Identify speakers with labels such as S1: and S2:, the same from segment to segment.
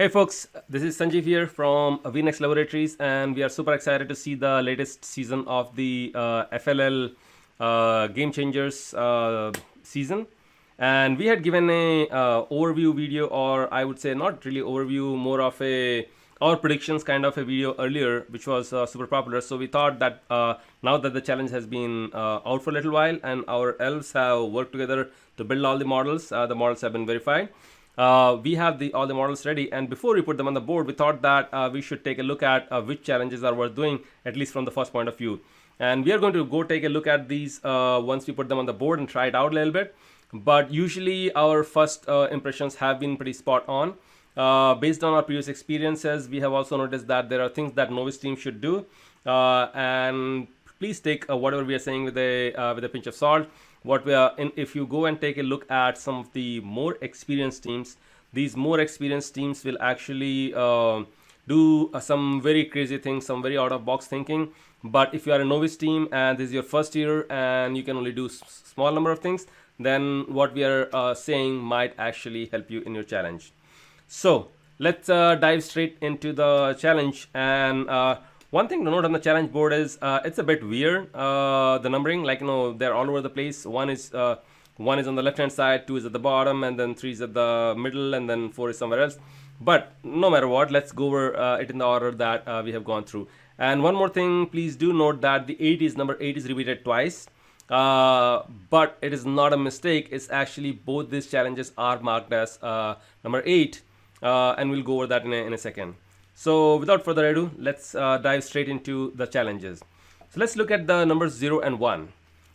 S1: Hey folks, this is Sanjeev here from VNext Laboratories, and we are super excited to see the latest season of the FLL Game Changers season. And we had given a overview video, or I would say not really overview, more of a our predictions kind of a video earlier, which was super popular. So we thought that now that the challenge has been out for a little while and our elves have worked together to build all the models have been verified. We have all the models ready, and before we put them on the board, we thought that we should take a look at which challenges are worth doing, at least from the first point of view. And we are going to go take a look at these once we put them on the board and try it out a little bit. But usually our first impressions have been pretty spot on. Based on our previous experiences, we have also noticed that there are things that Novice team should do, and please take whatever we are saying with a pinch of salt. If you go and take a look at some of the more experienced teams, these more experienced teams will actually do some very crazy things, some very out of box thinking. But if you are a novice team and this is your first year and you can only do small number of things, then what we are saying might actually help you in your challenge. So let's dive straight into the challenge. And one thing to note on the challenge board is it's a bit weird, the numbering, like, they're all over the place. One is on the left hand side, 2 is at the bottom, and then 3 is at the middle, and then 4 is somewhere else. But no matter what, let's go over it in the order that we have gone through. And one more thing, please do note that the number 8 is repeated twice. But it is not a mistake. It's actually both these challenges are marked as number 8, and we'll go over that in a second. So without further ado, let's dive straight into the challenges. So let's look at the numbers 0 and 1.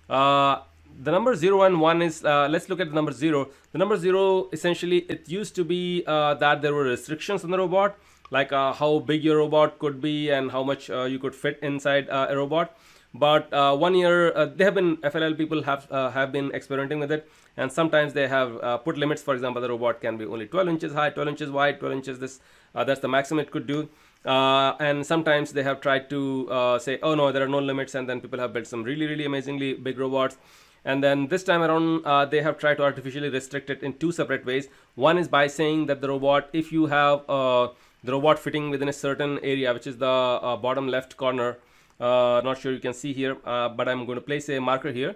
S1: The number 0 and 1 is, let's look at the number 0. The number 0, essentially, it used to be that there were restrictions on the robot, like how big your robot could be and how much you could fit inside a robot. But 1 year, FLL people have been experimenting with it, and sometimes they have put limits. For example, the robot can be only 12 inches high, 12 inches wide, 12 inches this. That's the maximum it could do. And sometimes they have tried to say, oh no, there are no limits, and then people have built some really amazingly big robots. And then this time around, they have tried to artificially restrict it in 2 separate ways. One is by saying that the robot, if you have the robot fitting within a certain area, which is the bottom left corner, not sure you can see here, but I'm going to place a marker here.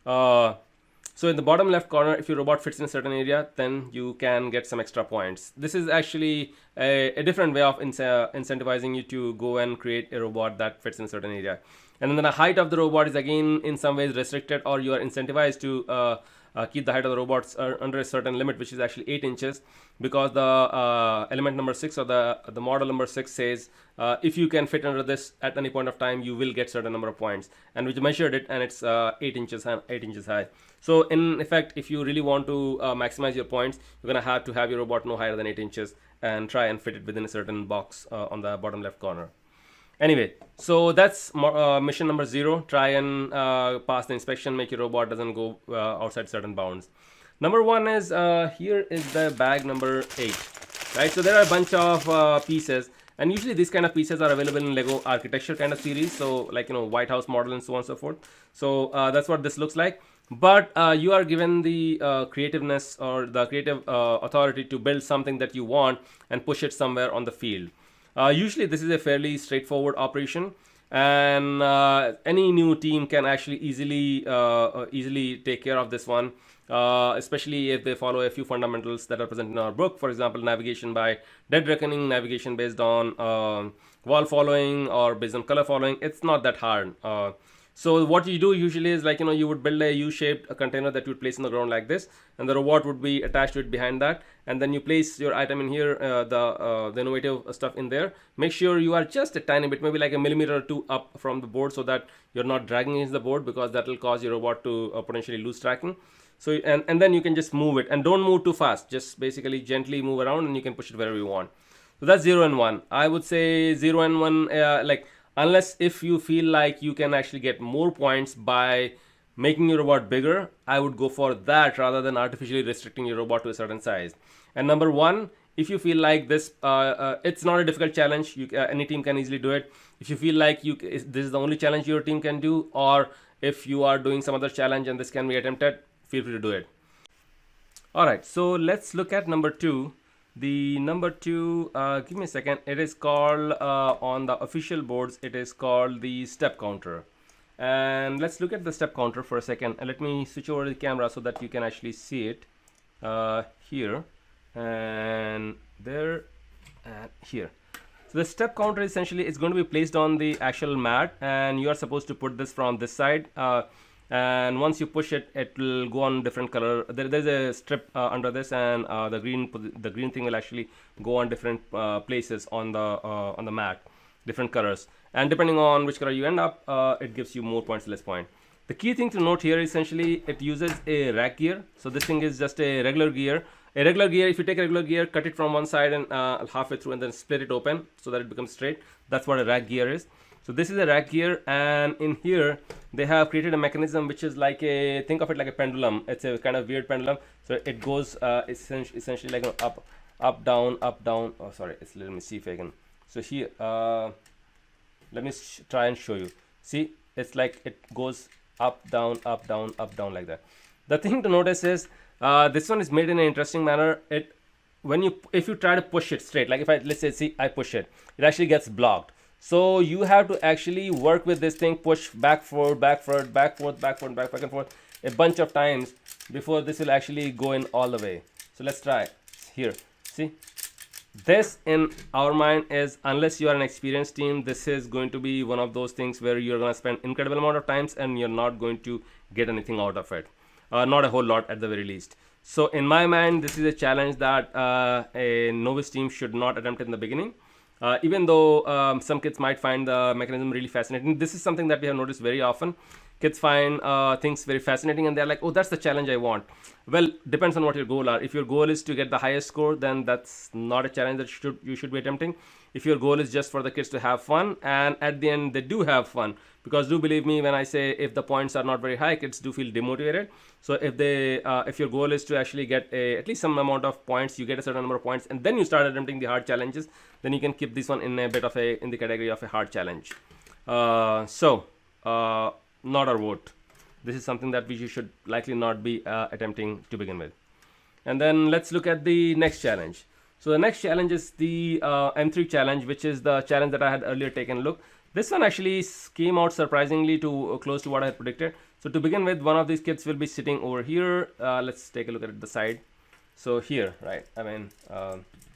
S1: So in the bottom left corner, if your robot fits in a certain area, then you can get some extra points. This is actually a different way of incentivizing you to go and create a robot that fits in a certain area. And then the height of the robot is again in some ways restricted, or you are incentivized to keep the height of the robots under a certain limit, which is actually 8 inches, because the element number 6 or the model number 6 says if you can fit under this at any point of time, you will get certain number of points. And we measured it, and it's 8 inches high. So in effect, if you really want to maximize your points, you're gonna have to have your robot no higher than 8 inches and try and fit it within a certain box on the bottom left corner. Anyway, so that's mission number 0. Try and pass the inspection, make your robot doesn't go outside certain bounds. Number 1 is here is the bag number 8, right? So there are a bunch of pieces, and usually these kind of pieces are available in Lego architecture kind of series, so like White House model and so on and so forth. So that's what this looks like. But you are given the creativeness or the creative authority to build something that you want and push it somewhere on the field. Usually this is a fairly straightforward operation, and any new team can actually easily take care of this one, especially if they follow a few fundamentals that are present in our book. For example, navigation by dead reckoning, navigation based on wall following, or based on color following. It's not that hard. So what you do usually is, like, you would build a U-shaped container that you would place in the ground like this, and the robot would be attached to it behind that, and then you place your item in here, the innovative stuff in there. Make sure you are just a tiny bit, maybe like a millimeter or 2 up from the board, so that you're not dragging against the board, because that will cause your robot to potentially lose tracking. So and then you can just move it, and don't move too fast, just basically gently move around, and you can push it wherever you want. So that's 0 and 1. I would say 0 and 1, unless if you feel like you can actually get more points by making your robot bigger, I would go for that rather than artificially restricting your robot to a certain size. And number 1, if you feel like this, it's not a difficult challenge. Any team can easily do it. If you feel like this is the only challenge your team can do, or if you are doing some other challenge and this can be attempted, feel free to do it. Alright, so let's look at number 2. The number 2, give me a second. It is called on the official boards. It is called the step counter. And let's look at the step counter for a second. And let me switch over the camera so that you can actually see it here and there and here. So the step counter essentially is going to be placed on the actual mat, and you are supposed to put this from this side. And once you push it, it will go on different color. There's a strip under this, and the green thing will actually go on different places on the mat, different colors. And depending on which color you end up, it gives you more points, less point. The key thing to note here, essentially, it uses a rack gear. So this thing is just a regular gear. A regular gear, if you take a regular gear, cut it from one side and halfway through, and then split it open so that it becomes straight. That's what a rack gear is. So this is a rack gear, and in here they have created a mechanism which is like a, think of it like a pendulum. It's a kind of weird pendulum. So it goes essentially like up, down, up, down. Oh, sorry. Let me see if I can. So here, let me try and show you. See, it's like it goes up, down, up, down, up, down, like that. The thing to notice is this one is made in an interesting manner. If you try to push it straight, like if let's say, see, I push it, it actually gets blocked. So you have to actually work with this thing, push back, forward, back, forward, back, forth, back, forward, back and forth a bunch of times before this will actually go in all the way. So let's try here. See, this in our mind is, unless you are an experienced team, this is going to be one of those things where you're going to spend incredible amount of times and you're not going to get anything out of it. Not a whole lot at the very least. So in my mind, this is a challenge that a novice team should not attempt in the beginning. Even though some kids might find the mechanism really fascinating. This is something that we have noticed very often. Kids find things very fascinating and they're like, oh, that's the challenge I want. Well, depends on what your goal are. If your goal is to get the highest score, then that's not a challenge that you should be attempting. If your goal is just for the kids to have fun, and at the end they do have fun, because do believe me when I say if the points are not very high, kids do feel demotivated. So if your goal is to actually get at least some amount of points, you get a certain number of points, and then you start attempting the hard challenges, then you can keep this one in a bit of in the category of a hard challenge. Not our vote. This is something that we should likely not be attempting to begin with. And then let's look at the next challenge. So the next challenge is the M3 challenge, which is the challenge that I had earlier taken a look. This one actually came out surprisingly close to what I had predicted. So to begin with, one of these kids will be sitting over here. Let's take a look at the side. So here, right? I mean,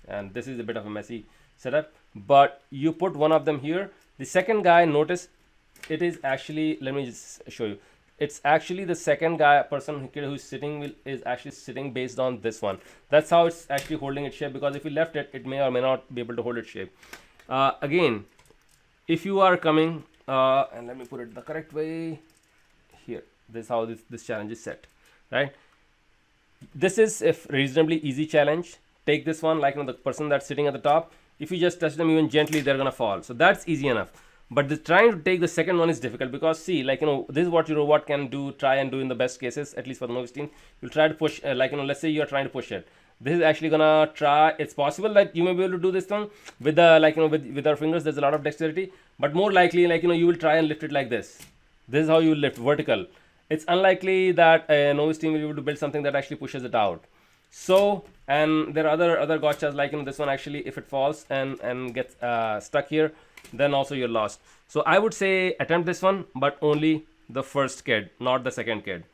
S1: and this is a bit of a messy setup, but you put one of them here. The second guy, notice it is actually, let me just show you. It's actually the second person who's sitting is actually sitting based on this one. That's how it's actually holding its shape, because if you left it, it may or may not be able to hold its shape. Again, if you are coming, and let me put it the correct way here. This is how this challenge is set, right? This is a reasonably easy challenge. Take this one, like the person that's sitting at the top. If you just touch them even gently, they're gonna fall. So that's easy enough. But trying to take the second one is difficult, because see, this is what your robot can try and do in the best cases, at least for the novice team. You'll try to push, let's say you're trying to push it. This is actually gonna try. It's possible that you may be able to do this one with with our fingers. There's a lot of dexterity, but more likely, you will try and lift it like this. This is how you lift vertical. It's unlikely that a novice team will be able to build something that actually pushes it out. So, and there are other gotchas, this one actually, if it falls and gets stuck here, then also you're lost. So I would say attempt this one, but only the first kid, not the second kid.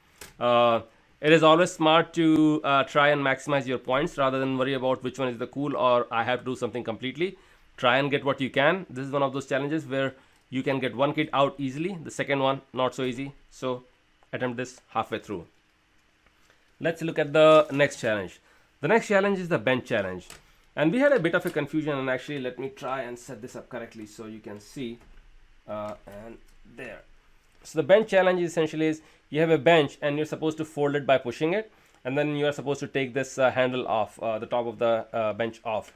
S1: It is always smart to try and maximize your points rather than worry about which one is the cool or I have to do something completely. Try and get what you can. This is one of those challenges where you can get one kid out easily, the second one not so easy. So attempt this halfway through. Let's look at the next challenge. The next challenge is the bench challenge. And we had a bit of a confusion, and actually let me try and set this up correctly so you can see. And there. So the bench challenge essentially is you have a bench and you're supposed to fold it by pushing it, and then you are supposed to take this handle off, the top of the bench off.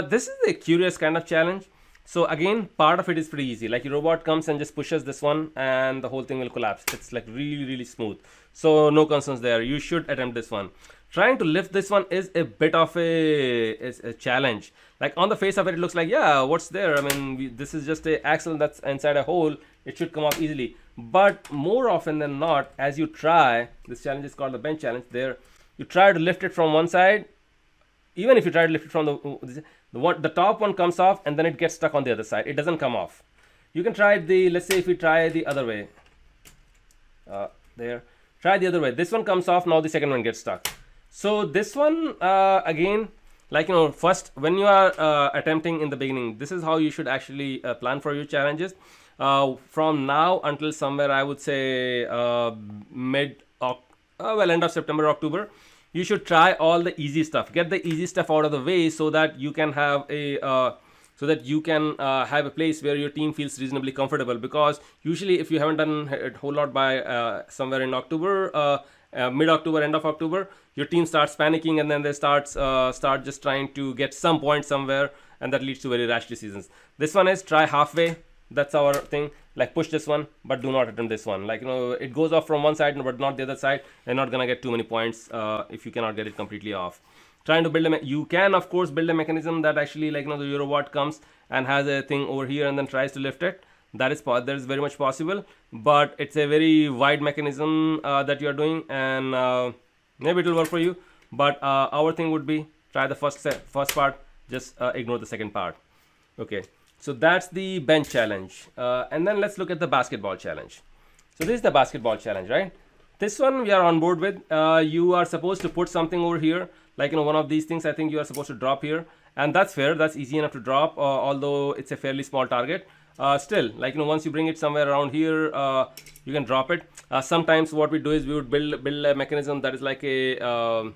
S1: This is a curious kind of challenge. So again, part of it is pretty easy. Like your robot comes and just pushes this one and the whole thing will collapse. It's like really smooth. So no concerns there. You should attempt this one. Trying to lift this one is a bit of a challenge. Like on the face of it, it looks like, yeah, what's there? I mean, this is just a axle that's inside a hole. It should come off easily. But more often than not, as you try, this challenge is called the bench challenge. There, you try to lift it from one side, even if you try to lift it from the top one comes off and then it gets stuck on the other side. It doesn't come off. You can try let's say if we try the other way, try the other way. This one comes off, now the second one gets stuck. So this one, again, like, first when you are attempting in the beginning, this is how you should actually plan for your challenges. From now until somewhere, I would say end of September, October, you should try all the easy stuff. Get the easy stuff out of the way so that you can have a place where your team feels reasonably comfortable. Because usually, if you haven't done a whole lot by somewhere in October, mid-October, end of October, your team starts panicking and then they start just trying to get some point somewhere, and that leads to very rash decisions. This one is try halfway. That's our thing. Like, push this one, but do not attempt this one. Like, it goes off from one side, but not the other side. You're not gonna get too many points if you cannot get it completely off. Trying to build you can of course build a mechanism that actually, like, the Eurobot comes and has a thing over here and then tries to lift it. That is very much possible, but it's a very wide mechanism that you are doing, and maybe it will work for you. But our thing would be try the first part, just ignore the second part. Okay, so that's the bench challenge, and then let's look at the basketball challenge. So this is the basketball challenge, right? This one we are on board with. You are supposed to put something over here, like, one of these things. I think you are supposed to drop here, and that's fair. That's easy enough to drop, although it's a fairly small target. Still, like, once you bring it somewhere around here, you can drop it. Sometimes what we do is we would build a mechanism that is like a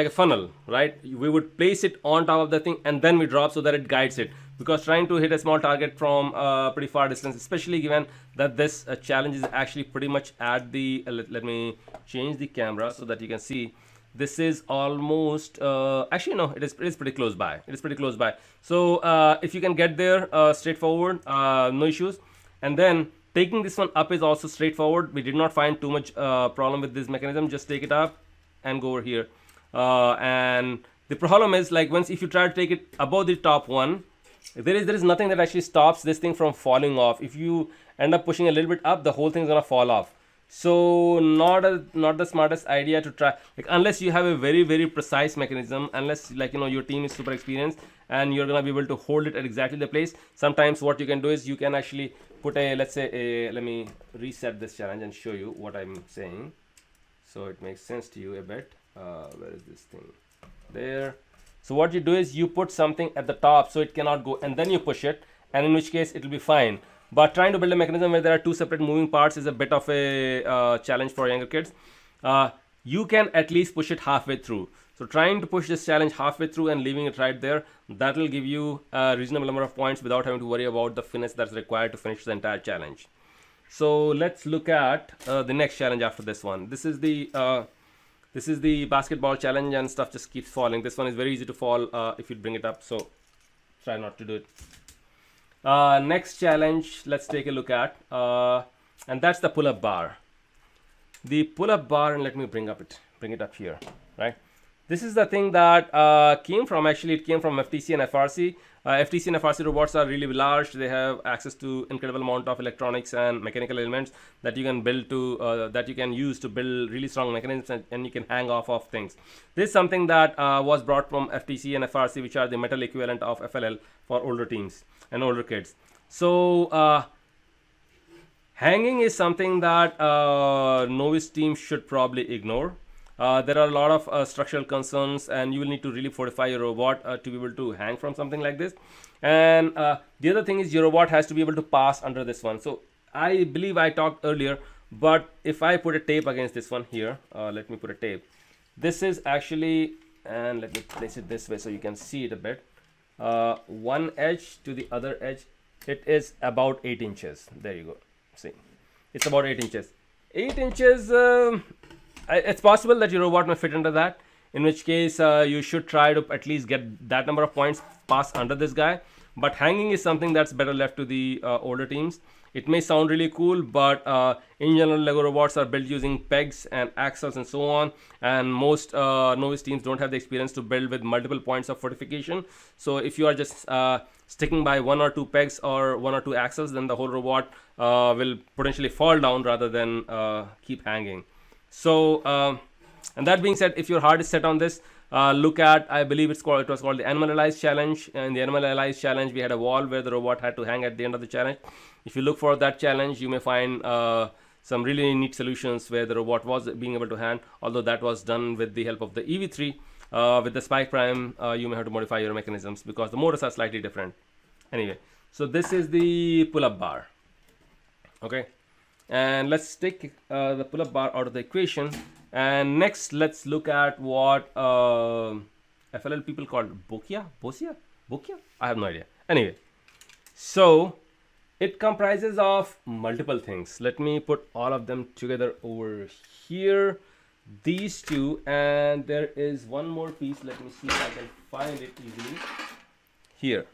S1: funnel, right? We would place it on top of the thing and then we drop so that it guides it. Because trying to hit a small target from pretty far distance, especially given that this challenge is actually pretty much at the let me change the camera so that you can see. This is almost actually no, it is pretty close by. It is pretty close by. So if you can get there straightforward, no issues. And then taking this one up is also straightforward. We did not find too much problem with this mechanism. Just take it up and go over here. And the problem is, like, if you try to take it above the top one, there is nothing that actually stops this thing from falling off. If you end up pushing a little bit up, the whole thing is gonna fall off. So not the smartest idea to try, like, unless you have a very, very precise mechanism, unless, like, your team is super experienced and you're gonna be able to hold it at exactly the place. Sometimes what you can do is you can actually put let's say let me reset this challenge and show you what I'm saying so it makes sense to you a bit. Where is this thing? There. So what you do is you put something at the top so it cannot go, and then you push it, and in which case it will be fine. But trying to build a mechanism where there are two separate moving parts is a bit of a challenge for younger kids. You can at least push it halfway through. So trying to push this challenge halfway through and leaving it right there, that will give you a reasonable number of points without having to worry about the finesse that's required to finish the entire challenge. So let's look at the next challenge after this one. This is the basketball challenge, and stuff just keeps falling. This one is very easy to fall if you bring it up, so try not to do it. Next challenge, let's take a look at, and that's the pull-up bar. The pull-up bar, and let me bring it up here, right? This is the thing that came from FTC and FRC. FTC and FRC robots are really large. They have access to incredible amount of electronics and mechanical elements that you can build that you can use to build really strong mechanisms, and you can hang off of things. This is something that was brought from FTC and FRC, which are the metal equivalent of FLL for older teams and older kids. So hanging is something that novice teams should probably ignore. There are a lot of structural concerns, and you will need to really fortify your robot to be able to hang from something like this. And the other thing is your robot has to be able to pass under this one. So I believe I talked earlier, but if I put a tape against this one here, let me put a tape. This is actually, and let me place it this way so you can see it a bit. One edge to the other edge, it is about 8 inches. There you go. See, it's about 8 inches. 8 inches. It's possible that your robot may fit under that, in which case you should try to at least get that number of points pass under this guy. But hanging is something that's better left to the older teams. It may sound really cool, but in general, Lego robots are built using pegs and axles and so on, and most novice teams don't have the experience to build with multiple points of fortification. So if you are just sticking by 1 or 2 pegs or 1 or 2 axles, then the whole robot will potentially fall down rather than keep hanging. So and that being said, if your heart is set on this, look at, I believe it was called the Animal Allies Challenge. In the Animal Allies Challenge, we had a wall where the robot had to hang at the end of the challenge. If you look for that challenge, you may find some really neat solutions where the robot was being able to hang, although that was done with the help of the EV3. With the Spike Prime, you may have to modify your mechanisms because the motors are slightly different. Anyway, so this is the pull-up bar. Okay, and let's take the pull-up bar out of the equation. And next, let's look at what FLL people called Bokeh Posia. I have no idea. Anyway, so it comprises of multiple things. Let me put all of them together over here. These two, and there is one more piece. Let me see if I can find it easily. Here.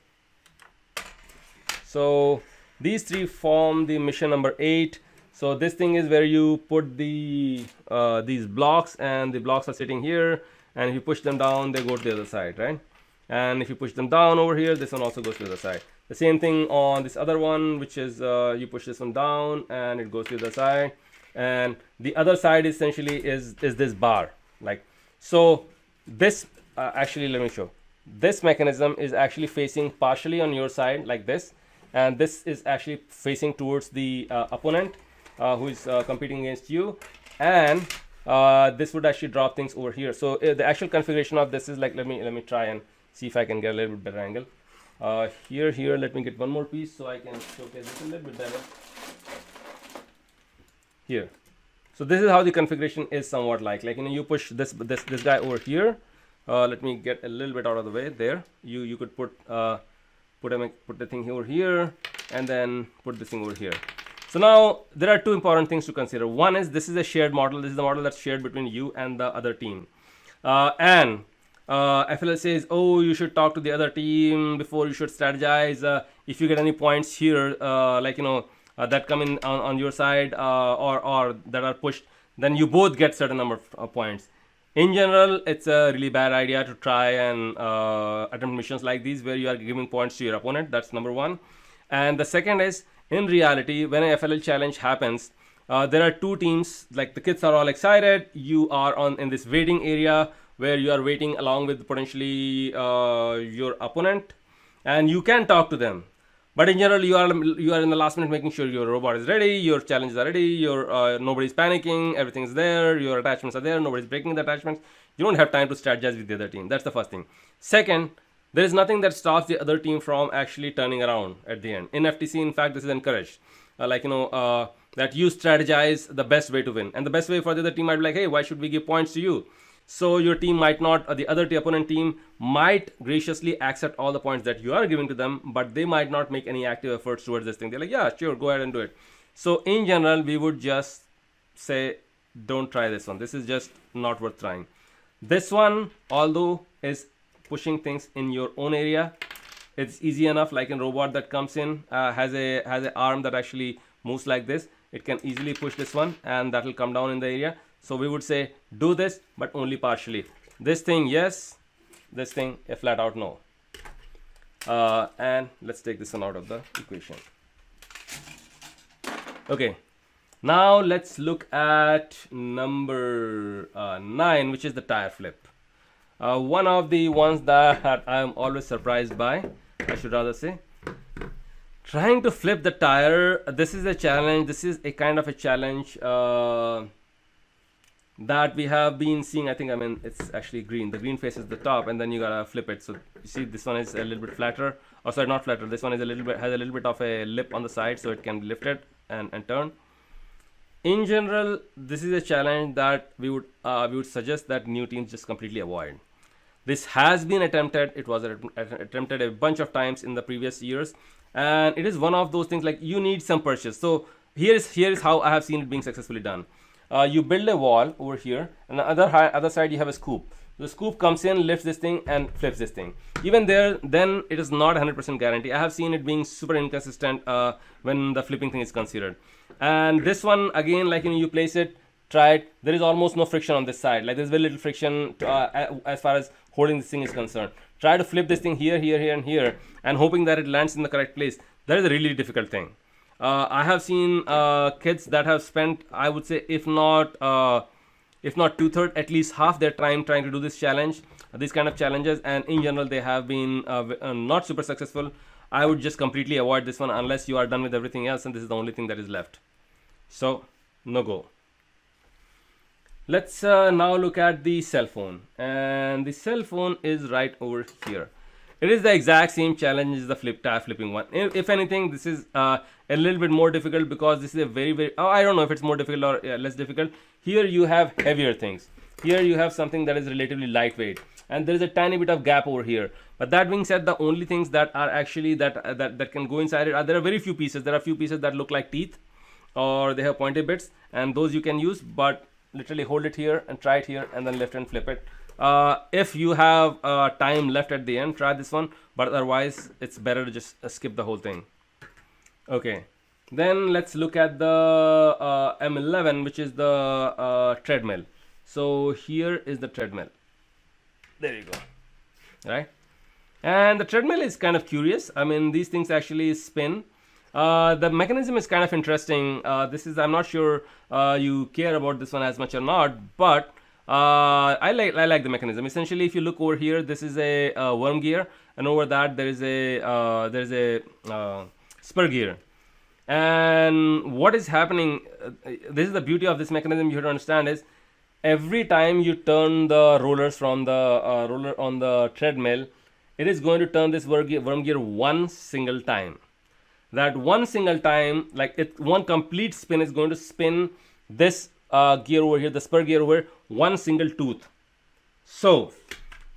S1: So these three form the mission number 8. So this thing is where you put the these blocks, and the blocks are sitting here, and if you push them down, they go to the other side, right? And if you push them down over here, this one also goes to the other side. The same thing on this other one, which is you push this one down and it goes to the other side, and the other side essentially is this bar, like so. This actually, let me show. This mechanism is actually facing partially on your side like this, and this is actually facing towards the opponent who is competing against you, and this would actually drop things over here. So the actual configuration of this is like, let me try and see if I can get a little bit better angle. Here, let me get one more piece so I can showcase this a little bit better. Here, so this is how the configuration is somewhat like you push this guy over here. Let me get a little bit out of the way. There, you could put the thing over here, and then put this thing over here. So now there are two important things to consider. One is this is a shared model. This is the model that's shared between you and the other team. And FLL says, oh, you should talk to the other team before you should strategize. If you get any points here, that come in on your side or that are pushed, then you both get certain number of points. In general, it's a really bad idea to try and attempt missions like these where you are giving points to your opponent. That's number one. And the second is, in reality, when a FLL challenge happens, there are two teams. Like the kids are all excited. You are in this waiting area where you are waiting along with potentially your opponent, and you can talk to them. But in general, you are in the last minute making sure your robot is ready, your challenges are ready, your nobody's panicking, everything's there, your attachments are there, nobody's breaking the attachments. You don't have time to strategize with the other team. That's the first thing. Second, there is nothing that stops the other team from actually turning around at the end. In FTC, in fact, this is encouraged. That you strategize the best way to win. And the best way for the other team might be like, hey, why should we give points to you? So your team might not, or the opponent team might graciously accept all the points that you are giving to them, but they might not make any active efforts towards this thing. They're like, yeah, sure, go ahead and do it. So in general, we would just say, don't try this one. This is just not worth trying. This one, although is pushing things in your own area, it's easy enough. Like in robot that comes in, has a arm that actually moves like this. It can easily push this one, and that will come down in the area. So we would say do this, but only partially. This thing, yes. This thing, a flat out no. And let's take this one out of the equation. Okay, now let's look at number 9, which is the tire flip. One of the ones that I am always surprised by, I should rather say. Trying to flip the tire, this is a challenge. This is a kind of a challenge that we have been seeing. It's actually green. The green faces the top, and then you gotta flip it. So you see, this one is a little bit flatter. Oh, sorry, not flatter. This one is has a little bit of a lip on the side, so it can be lifted and turn. In general, this is a challenge that we would suggest that new teams just completely avoid. This has been attempted. It was attempted a bunch of times in the previous years, and it is one of those things like you need some purchase. So here is how I have seen it being successfully done. You build a wall over here, and the other side you have a scoop. The scoop comes in, lifts this thing, and flips this thing. Even there, then it is not 100% guarantee. I have seen it being super inconsistent when the flipping thing is considered. And this one, again, like you place it, try it. There is almost no friction on this side. Like there's very little friction as far as holding this thing is concerned. Try to flip this thing here, and here, and hoping that it lands in the correct place. That is a really difficult thing. I have seen kids that have spent, I would say, if not 2/3, at least half their time trying to do this challenge. these kind of challenges, and in general they have been not super successful. I would just completely avoid this one unless you are done with everything else and this is the only thing that is left. So no go. Let's now look at the cell phone, and the cell phone is right over here. It is the exact same challenge as the tire flipping one. If anything, this is a little bit more difficult because this is a very I don't know if it's more difficult or less difficult. Here you have heavier things. Here you have something that is relatively lightweight, and there is a tiny bit of gap over here. But that being said, the only things that are actually that can go inside it are, there are very few pieces. There are a few pieces that look like teeth, or they have pointy bits, and those you can use. But literally hold it here and try it here, and then lift and flip it. If you have time left at the end, try this one, but otherwise it's better to just skip the whole thing. Okay, then let's look at the M11, which is the treadmill. So here is the treadmill. There you go. Right, and the treadmill is kind of curious. I mean, these things actually spin. The mechanism is kind of interesting. I'm not sure you care about this one as much or not, but I like the mechanism. Essentially, if you look over here, this is a worm gear, and over that there is a spur gear. And what is happening? This is the beauty of this mechanism. You have to understand is every time you turn the rollers from the roller on the treadmill, it is going to turn this worm gear one single time. That one single time, like one complete spin is going to spin this gear over here, the spur gear over here, one single tooth. So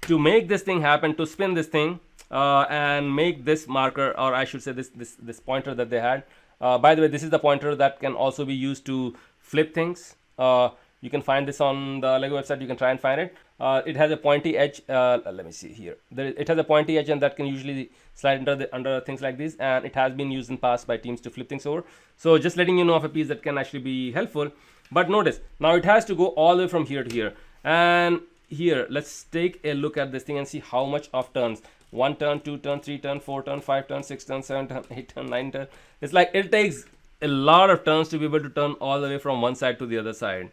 S1: to make this thing happen, to spin this thing and make this marker, or I should say this pointer that they had. By the way, this is the pointer that can also be used to flip things. You can find this on the Lego website. You can try and find it. It has a pointy edge. Let me see here. It has a pointy edge, and that can usually slide under things like this. And it has been used in past by teams to flip things over. So just letting you know of a piece that can actually be helpful. But notice now it has to go all the way from here to here. And here, let's take a look at this thing and see how much of turns. 1 turn, 2 turn, 3 turn, 4 turn, 5 turn, 6 turn, 7 turn, 8 turn, 9 turn. It's like it takes a lot of turns to be able to turn all the way from one side to the other side.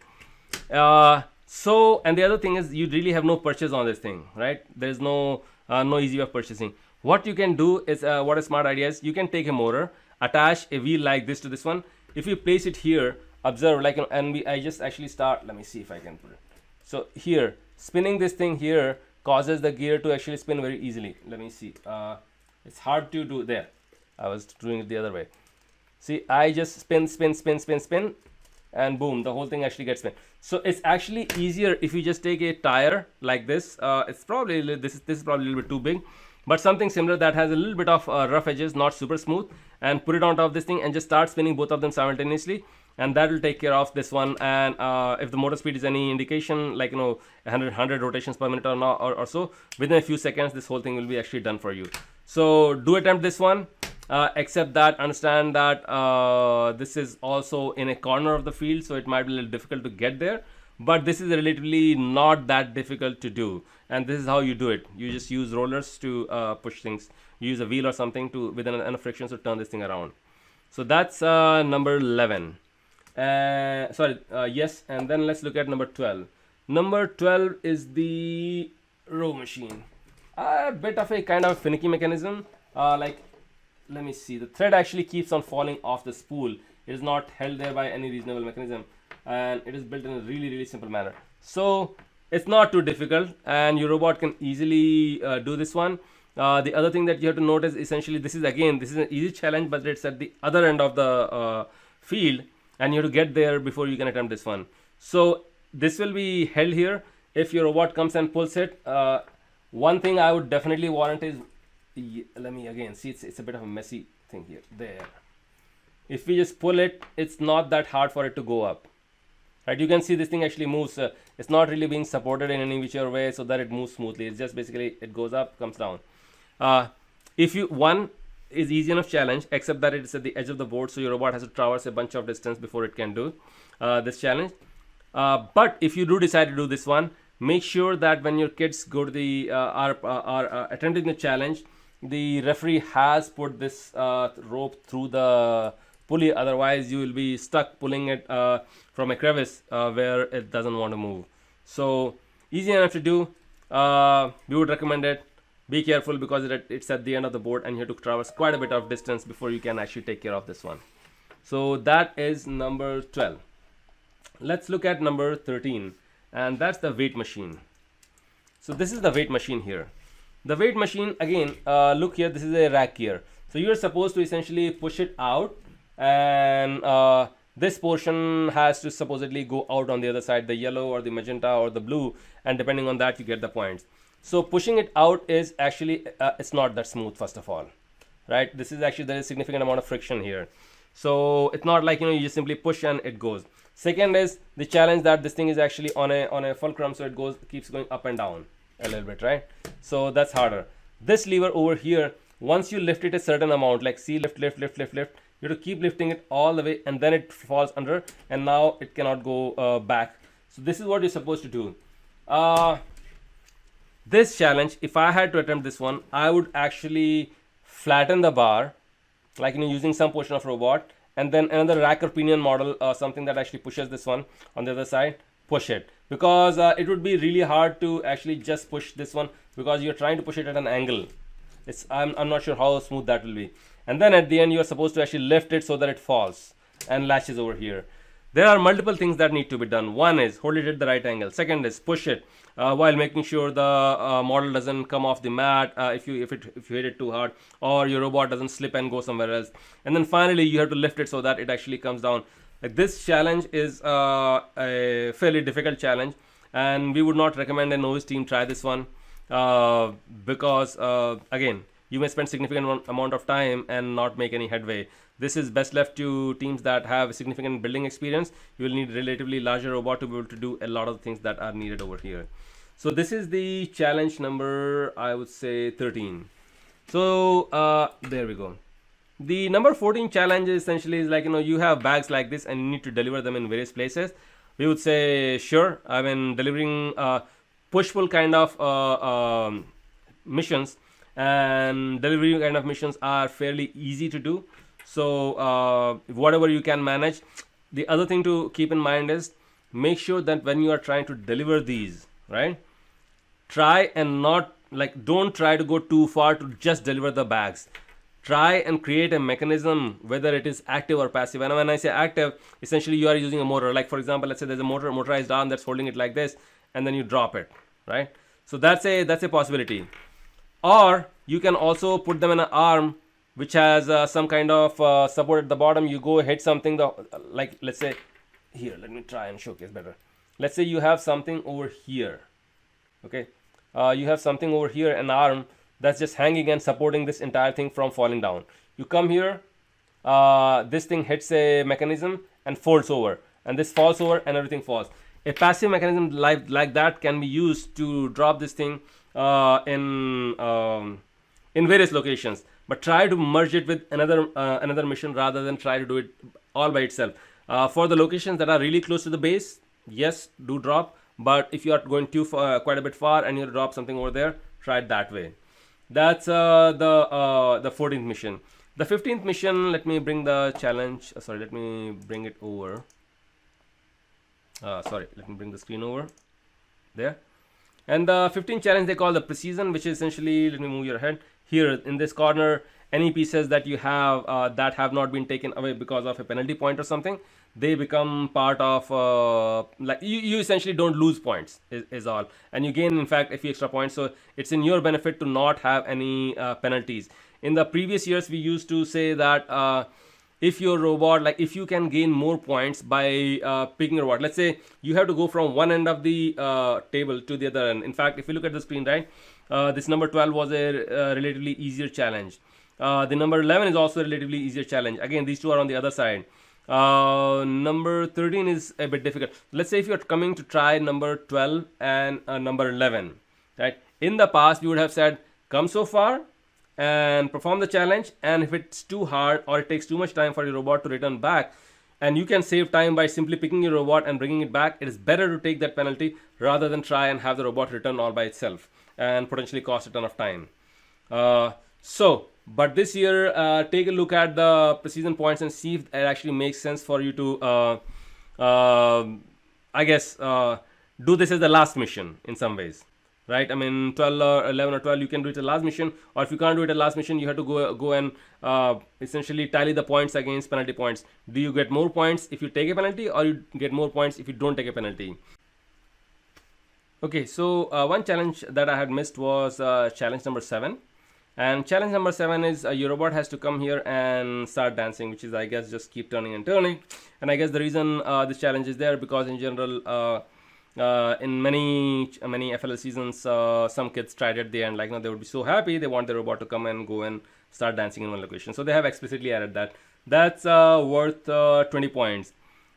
S1: So, and the other thing is you really have no purchase on this thing, right? There's no easy way of purchasing. What you can do is, what a smart idea is, you can take a motor, attach a wheel like this to this one. If you place it here, observe, like, and I just actually start, let me see if I can put it. So here, spinning this thing here causes the gear to actually spin very easily. Let me see. It's hard to do there. I was doing it the other way. See, I just spin, and boom, the whole thing actually gets spin. So it's actually easier if you just take a tire like this. It's probably this is probably a little bit too big, but something similar that has a little bit of rough edges, not super smooth, and put it on top of this thing and just start spinning both of them simultaneously, and that will take care of this one. And if the motor speed is any indication, like 100 rotations per minute or not, or so, within a few seconds this whole thing will be actually done for you. So do attempt this one. Except that understand that this is also in a corner of the field, so it might be a little difficult to get there, but this is relatively not that difficult to do. And this is how you do it. You just use rollers to push things. You use a wheel or something to with enough friction to turn this thing around. So that's number 11. Yes, and then let's look at number 12. Number 12 is the row machine. A bit of a kind of finicky mechanism. Let me see, the thread actually keeps on falling off the spool. It is not held there by any reasonable mechanism, and it is built in a really simple manner. So it's not too difficult, and your robot can easily do this one. The other thing that you have to notice, essentially, this is an easy challenge, but it's at the other end of the field, and you have to get there before you can attempt this one. So this will be held here. If your robot comes and pulls it, one thing I would definitely warrant is, let me again see, it's a bit of a messy thing here. There, if we just pull it, it's not that hard for it to go up, right? You can see this thing actually moves. It's not really being supported in any whichever way so that it moves smoothly. It's just basically it goes up, comes down. One is easy enough challenge, except that it's at the edge of the board, so your robot has to traverse a bunch of distance before it can do this challenge. But if you do decide to do this one, make sure that when your kids go to the are attempting the challenge, the referee has put this rope through the pulley. Otherwise you will be stuck pulling it from a crevice where it doesn't want to move. So easy enough to do. we would recommend it. Be careful because it's at the end of the board and you have to traverse quite a bit of distance before you can actually take care of this one. So that is number 12. Let's look at number 13, and that's the weight machine. So this is the weight machine here. The weight machine, again, look here, this is a rack here. So you're supposed to essentially push it out, and this portion has to supposedly go out on the other side, the yellow or the magenta or the blue, and depending on that you get the points. So pushing it out is actually, it's not that smooth, first of all, right? This is actually, there is significant amount of friction here. So it's not like, you just simply push and it goes. Second is the challenge that this thing is actually on a fulcrum, so it keeps going up and down a little bit, right? So that's harder. This lever over here, once you lift it a certain amount, like see, lift, you have to keep lifting it all the way, and then it falls under, and now it cannot go back. So this is what you're supposed to do. This challenge, if I had to attempt this one, I would actually flatten the bar, like using some portion of robot, and then another rack or pinion model, something that actually pushes this one on the other side, push it, because it would be really hard to actually just push this one, because you're trying to push it at an angle. I'm not sure how smooth that will be. And then at the end you're supposed to actually lift it so that it falls and latches over here. There are multiple things that need to be done. One is hold it at the right angle. Second is push it while making sure the model doesn't come off the mat if you hit it too hard, or your robot doesn't slip and go somewhere else. And then finally you have to lift it so that it actually comes down. Like, this challenge is a fairly difficult challenge, and we would not recommend a novice team try this one because again, you may spend significant amount of time and not make any headway. This is best left to teams that have significant building experience. You will need relatively larger robot to be able to do a lot of things that are needed over here. So this is the challenge number, I would say, 13. So there we go. The number 14 challenge essentially is like, you have bags like this and you need to deliver them in various places. We would say, sure, I mean, delivering push-pull kind of missions and delivery kind of missions are fairly easy to do. So whatever you can manage. The other thing to keep in mind is make sure that when you are trying to deliver these, right, try and not, like, don't try to go too far to just deliver the bags. Try and create a mechanism, whether it is active or passive. And when I say active, essentially you are using a motor. Like, for example, let's say there's a motorized arm that's holding it like this, and then you drop it, right? So that's a possibility. Or you can also put them in an arm which has some kind of support at the bottom. You go hit something, like, let's say here, let me try and showcase better. Let's say you have something over here, okay? You have something over here, an arm that's just hanging and supporting this entire thing from falling down. You come here, this thing hits a mechanism and folds over, and this falls over and everything falls. A passive mechanism like that can be used to drop this thing in various locations, but try to merge it with another mission rather than try to do it all by itself. For the locations that are really close to the base, yes, do drop, but if you are going too far, quite a bit far, and you drop something over there, try it that way. That's the 14th mission. The 15th mission, let me bring the challenge, let me bring it over. Let me bring the screen over there. And the 15th challenge they call the Preseason, which is essentially, let me move your head here in this corner, any pieces that you have that have not been taken away because of a penalty point or something, they become part of like you essentially don't lose points is all, and you gain in fact a few extra points. So it's in your benefit to not have any penalties. In the previous years we used to say that if your robot, like, if you can gain more points by picking a robot, let's say you have to go from one end of the table to the other end. In fact, if you look at the screen, right, this number 12 was a relatively easier challenge. The number 11 is also a relatively easier challenge. Again, these two are on the other side. Number 13 is a bit difficult. Let's say if you're coming to try number 12 and number 11, right? In the past, we would have said, come so far and perform the challenge, and if it's too hard or it takes too much time for your robot to return back, and you can save time by simply picking your robot and bringing it back, it is better to take that penalty rather than try and have the robot return all by itself and potentially cost a ton of time. But this year, take a look at the Preseason points and see if it actually makes sense for you to, I guess, do this as the last mission in some ways. right? I mean 12 or 11 or 12, you can do it at last mission, or if you can't do it at last mission, you have to go and essentially tally the points against penalty points. Do you get more points if you take a penalty, or you get more points if you don't take a penalty? Okay, so one challenge that I had missed was challenge number 7. And challenge number 7 is your robot has to come here and start dancing, which is, I guess, just keep turning and turning. And I guess the reason this challenge is there because in general, in many FLL seasons, some kids tried at the end, like, they would be so happy, they want the robot to come and go and start dancing in one location. So they have explicitly added that. That's worth 20 points.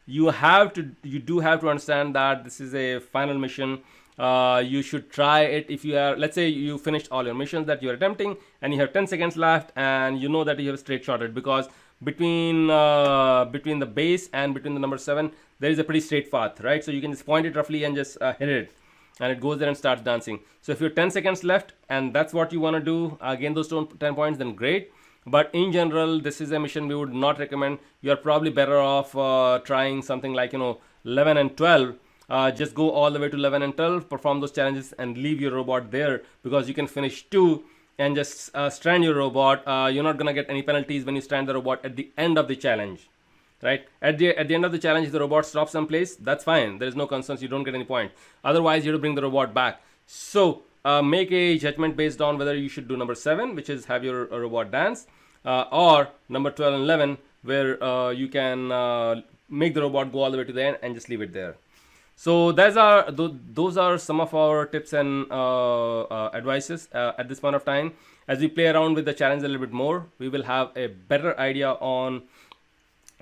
S1: You do have to understand that this is a final mission. You should try it if you are, let's say you finished all your missions that you're attempting and you have 10 seconds left, and you know that you have straight shotted, because between the base and between the number 7 there is a pretty straight path, right? So you can just point it roughly and just hit it, and it goes there and starts dancing. So if you're 10 seconds left and that's what you want to do, gain those 10 points, then great. But in general, this is a mission we would not recommend. You're probably better off trying something like 11 and 12. Just go all the way to 11 and 12, perform those challenges, and leave your robot there, because you can finish 2 and just strand your robot. You're not gonna get any penalties when you strand the robot at the end of the challenge, right? At the end of the challenge, if the robot stops someplace, that's fine. There is no concerns. You don't get any point. Otherwise, you have to bring the robot back. So make a judgment based on whether you should do number 7, which is have your robot dance, or number 12 and 11, where you can make the robot go all the way to the end and just leave it there. So those are some of our tips and advices at this point of time. As we play around with the challenge a little bit more, we will have a better idea on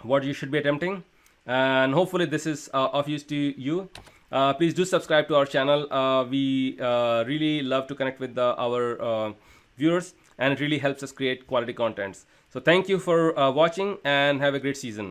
S1: what you should be attempting, and hopefully this is of use to you. Please do subscribe to our channel. We really love to connect with our viewers, and it really helps us create quality contents. So thank you for watching, and have a great season.